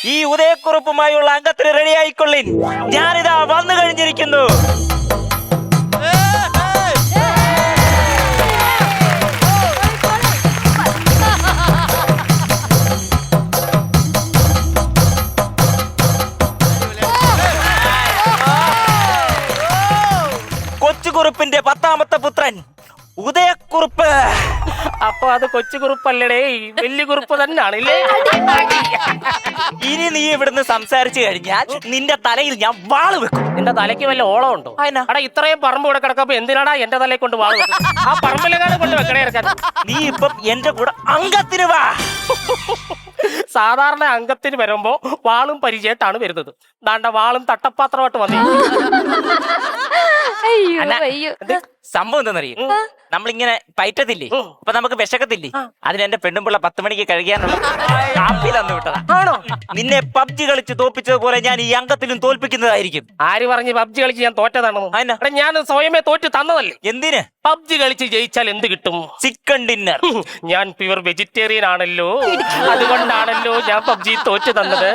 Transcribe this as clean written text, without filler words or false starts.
ഈ ഉദയക്കുറിപ്പുമായുള്ള അംഗത്തിന് റെഡി ആയിക്കൊള്ളിൻ. ഞാനിതാ വന്നു കഴിഞ്ഞിരിക്കുന്നു. കൊച്ചുകുറുപ്പിന്റെ 10ാമത്തെ പുത്രൻ ഉദയക്കുറുപ്പ്. അപ്പൊ അത് കൊച്ചു കുറുപ്പല്ലേ, വലിയ കുറുപ്പ് തന്നെയാണല്ലേ? ഇനി നീ ഇവിടുന്ന് സംസാരിച്ചു കഴിഞ്ഞാൽ നിന്റെ തലയിൽ ഞാൻ വാള് വെക്കും. നിന്റെ തലയ്ക്ക് വല്ല ഓളം ഉണ്ടോ? അതെന്നാ? എടാ ഇത്രയും പറമ്പ് ഇവിടെ കിടക്കപ്പോ എന്തിനാടാ എന്റെ തലയെ കൊണ്ട് വാള് വെക്കുന്നത്? ആ പറമ്പിലെങ്ങാനും കൊണ്ട് വെക്കണേ ഇറക്കാൻ. നീ ഇപ്പം എന്റെ കൂടെ അംഗത്തിന് വാ. സാധാരണ അംഗത്തിന് വരുമ്പോ വാളും പരിചയമായിട്ടാണ് വരുന്നത്. ദാണ്ട വാളും തട്ടപ്പാത്രമായിട്ട് വന്നു. സംഭവം എന്താണെന്നറിയും, നമ്മളിങ്ങനെ പയറ്റത്തില്ലേ, അപ്പൊ നമുക്ക് വിശക്കത്തില്ലേ, അതിന് എന്റെ പെണ്ണുമ്പിള്ള 10 മണിക്ക് കഴിക്കാനുള്ള കാപ്പി തന്നു വിട്ടതാ. ആണോ? നിന്നെ പബ്ജി കളിച്ച് തോൽപ്പിച്ചതുപോലെ ഞാൻ ഈ അംഗത്തിലും തോൽപ്പിക്കുന്നതായിരിക്കും. ആര് പറഞ്ഞ് പബ്ജി കളിച്ച് ഞാൻ തോറ്റതാണെന്ന്? അതെന്നാ? എടാ ഞാൻ സ്വയമേ തോറ്റ് തന്നതല്ലേ. എന്തിന്? പബ്ജി കളിച്ച് ജയിച്ചാൽ എന്ത് കിട്ടും? Chicken dinner. ഞാൻ പ്യുവർ വെജിറ്റേറിയൻ ആണല്ലോ, അതുകൊണ്ടാണല്ലോ ഞാൻ പബ്ജി തോറ്റ് തന്നത്.